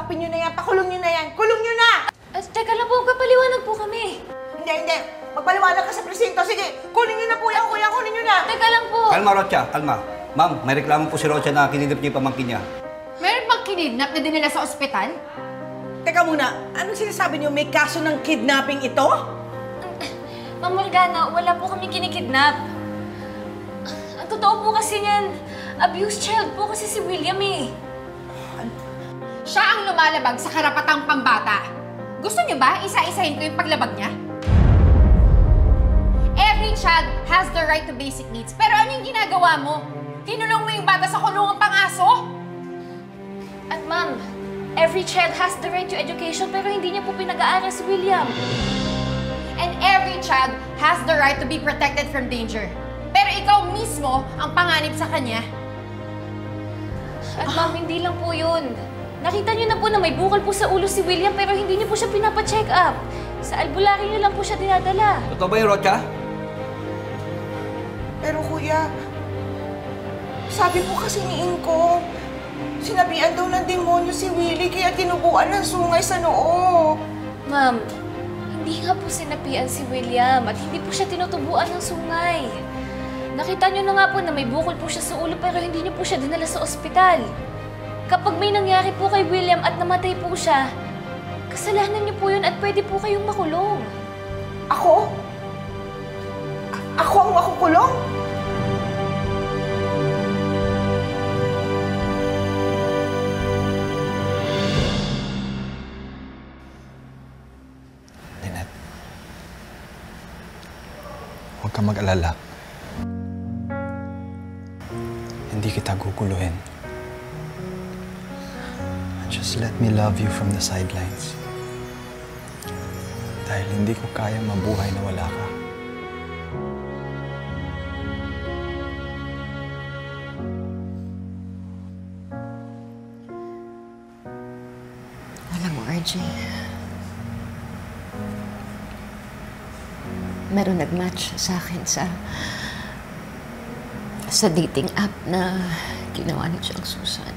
lock-upin nyo na yan, pakulong nyo na yan, kulong nyo na! Teka lang po, kapaliwanag po kami. Hindi. Magpaliwanag ka sa presinto. Sige, kunin nyo na po yan, kuya, kunin nyo na! Teka lang po. Kalma, Rocha, kalma. Ma'am, may reklamo po si Rocha na kinidnap niya yung pamangkin niya. Meron bang kinidnap na dinala sa ospital? Teka muna, anong sinasabi nyo? May kaso ng kidnapping ito? Ma'am Morgana, wala po kami kinikidnap. Ang totoo po kasi niyan, abused child po kasi si William eh. Siya ang lumalabag sa karapatang pambata. Gusto niyo ba isa-isahin ko yung paglabag niya? Every child has the right to basic needs. Pero ano yung ginagawa mo? Kinulong mo yung bata sa kulungang pang-aso? At ma'am, every child has the right to education pero hindi niya po pinag-aaral si William. And every child has the right to be protected from danger. Pero ikaw mismo ang panganib sa kanya. At ma'am, hindi lang po yun. Nakita niyo na po na may bukol po sa ulo si William pero hindi niyo po siya pinapacheck up. Sa albularyo niyo lang po siya dinadala. Totoo ba yung Rocha? Pero kuya, sabi po kasi ni Inko, sinabihan daw ng demonyo si Willie kaya tinubuan ng sungay sa noo. Ma'am, hindi nga po sinapian si William at hindi po siya tinutubuan ng sungay. Nakita niyo na nga po na may bukol po siya sa ulo pero hindi niyo po siya dinala sa ospital. Kapag may nangyari po kay William at namatay po siya, kasalanan niyo po yun at pwede po kayong makulong. Ako? Ako ang makukulong? Lynette, huwag kang mag-alala. Hindi kita guguluhin. Just let me love you from the sidelines. Dahil hindi ko kaya mabuhay na wala ka. Alam mo, RJ, meron nag-match sa akin sa dating app na ginawa ni Chang Susan.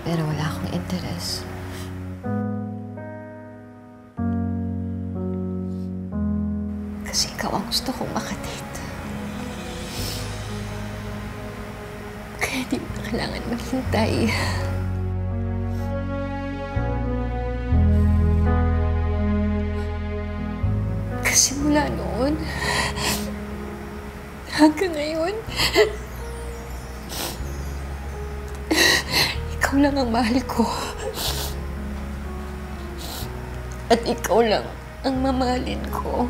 Pero wala akong interes. Kasi ikaw ang gusto kong makadate. Kaya di mo na kailangan maghintay. Kasi mula noon, hanggang ngayon, ikaw lang ang mahal ko. At ikaw lang ang mamahalin ko.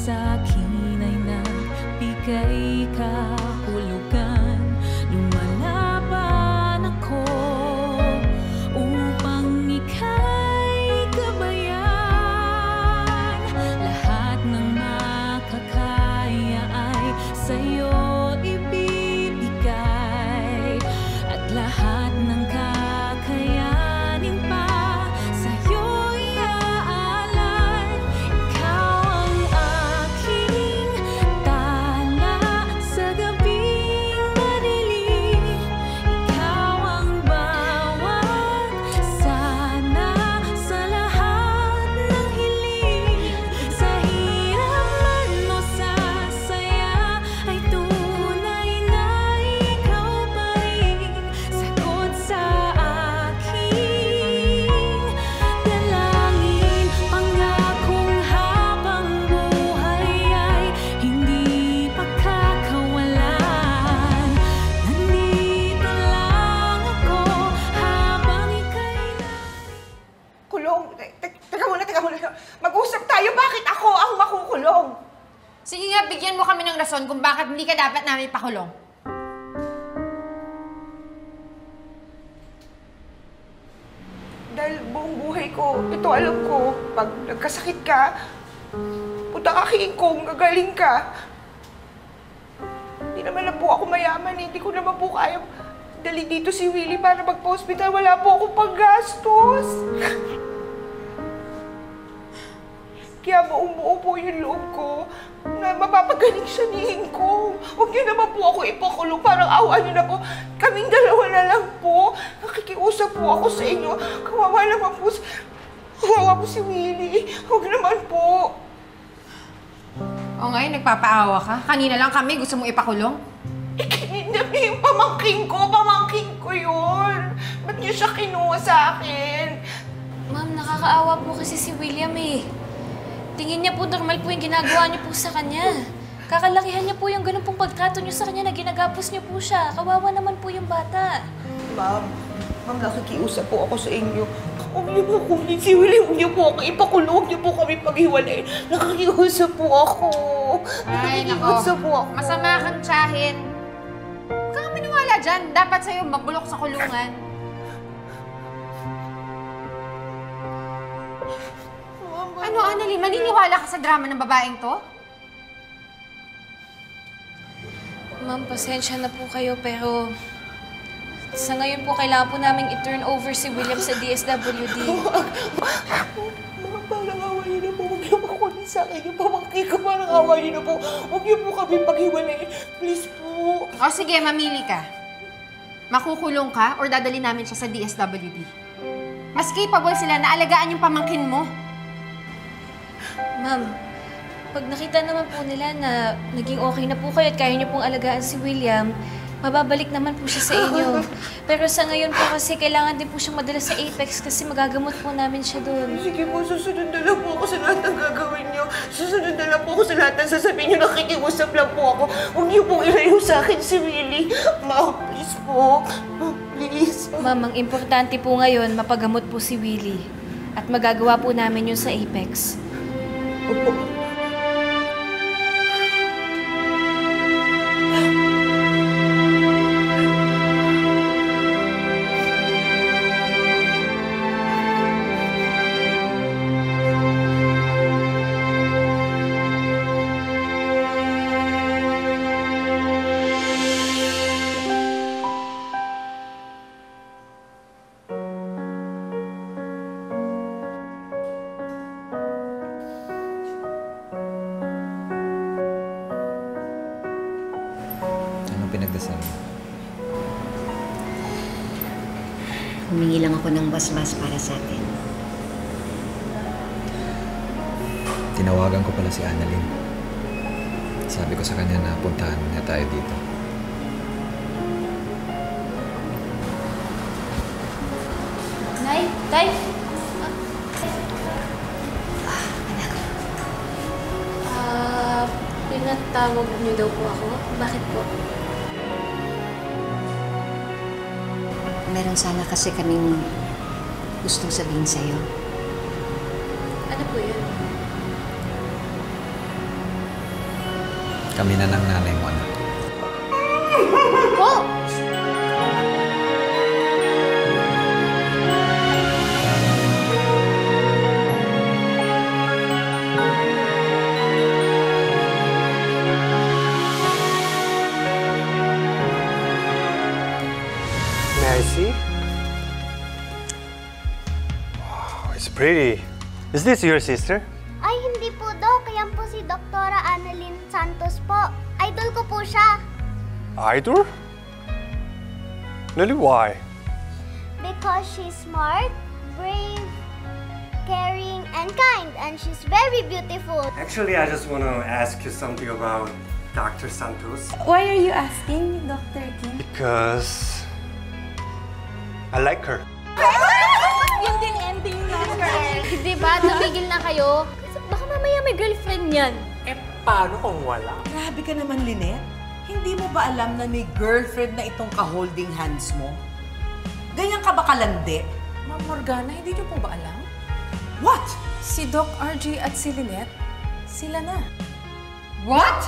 Sa'kin ay nagbigay kahulugan. Lumalaban ako upang ika'y gabayan. Lahat ng makakaya ay sa'yo ibibigay. At lahat ng kakayanin pa sa'yo iaalay. Ikaw ang aking tala sa gabing madilim. Ikaw ang bawat sana sa lahat ng hiling. Sa hirap man o sa saya ay tunay na ikaw pa rin. Sagot sa aking dalangin. Pangakong habang buhay ay hindi pagkakawalan. Nandito lang ako habang ika'y Kulong. Teka muna. Mag-usap tayo. Bakit ako ang makukulong? Sige nga, bigyan mo kami ng rason kung bakit hindi ka dapat namin pakulong. Dahil buong buhay ko, ito alam ko, pag nagkasakit ka, punta ka kay Ingkong, gagaling ka. naman po ako mayaman. Hindi ko naman po kaya dali dito si Willie para magpa-hospital. Wala po akong panggastos. Kaya buong-buo po yung loob ko na mapapagaling siya ni Ingkong. Huwag niyo naman po ako ipakulong. Parang awa niyo na po. Kaming dalawa na lang po. Nakikiusap po ako sa inyo. Kawawa naman po. Kawawa po si Willie. Huwag naman po. O ngayon, nagpapaawa ka? Kanina lang kami, gusto mong ipakulong? Kinidnap niya yung pamangking ko. Pamangking ko yun. Ba't niyo siya kinuha sa akin? Ma'am, nakakaawa po kasi si William eh. Tingin niya po normal po yung ginagawa niyo po sa kanya. Kakalakihan niya po yung ganun pong pagtrato niyo sa kanya na ginagapos niyo po siya. Kawawa naman po yung bata. Ma'am, nakikiusap po ako sa inyo. Huwag niyo po kunin si Willie. Huwag niyo po ako ipakulong. Huwag niyo po kami paghiwalay. Nakikiusap po ako. Ay, Nakikiusap po ako. Masama kang tiyahin. Huwag kang maniwala dyan. Dapat sa'yo magbulok sa kulungan. Ano, Annalyn? Maniniwala ka sa drama ng babaeng to? Ma'am, pasensya na po kayo pero sa ngayon po kailangan po namin i-turn over si William sa DSWD. Mga parang awa niyo na po. Huwag niyo po kunin sa akin yung pamangkin ko. Parang awa niyo na po. Huwag niyo po kami paghiwalay. Please po. O sige, mamili ka. Makukulong ka or dadali namin siya sa DSWD. Mas capable sila na alagaan yung pamangkin mo. Ma'am, pag nakita naman po nila na naging okay na po kayo at kaya niyo pong alagaan si William, mababalik naman po siya sa inyo. Pero sa ngayon po kasi kailangan din po siyang madala sa Apex kasi magagamot po namin siya doon. Sige po, susunod na lang po ako sa lahat ng gagawin niyo. Susunod na lang po ako sa lahat ng sasabihin niyo. Nakikiusap lang po ako. Huwag niyo pong ilayo sa akin si Willie. Ma'am, please po. Please. Ma'am, ang importante po ngayon, mapagamot po si Willie. At magagawa po namin yun sa Apex. Opo. Anong pinagdasal mo? Humingi lang ako ng basbas para sa atin. Tinawagan ko pala si Annalyn. Sabi ko sa kanya na puntahan niya tayo dito. Nay, Tay! Pinatawag niyo daw po ako. Bakit po? Meron sana kasi kaming gustong sabihin sa'yo. Ano po yun? Kami na ng nanay mo, anak. Po! May I see? Wow, it's pretty. Is this your sister? Ay, hindi po, Doc. Yan po si Doktora Annalyn Santos po. Idol ko po siya. Idol? Really, why? Because she's smart, brave, caring, and kind. And she's very beautiful. Actually, I just want to ask you something about Dr. Santos. Why are you asking, Dr. Kim? Because I like her. Yun din ending na. Di ba? Tumigil na kayo. Baka mamaya may girlfriend yan. Eh, paano kung wala? Grabe ka naman, Lynette. Hindi mo ba alam na may girlfriend na itong ka-holding hands mo? Ganyan ka ba kalandi? Ma'am Morgana, hindi niyo po ba alam? What? Si Doc RJ at si Lynette, sila na. What?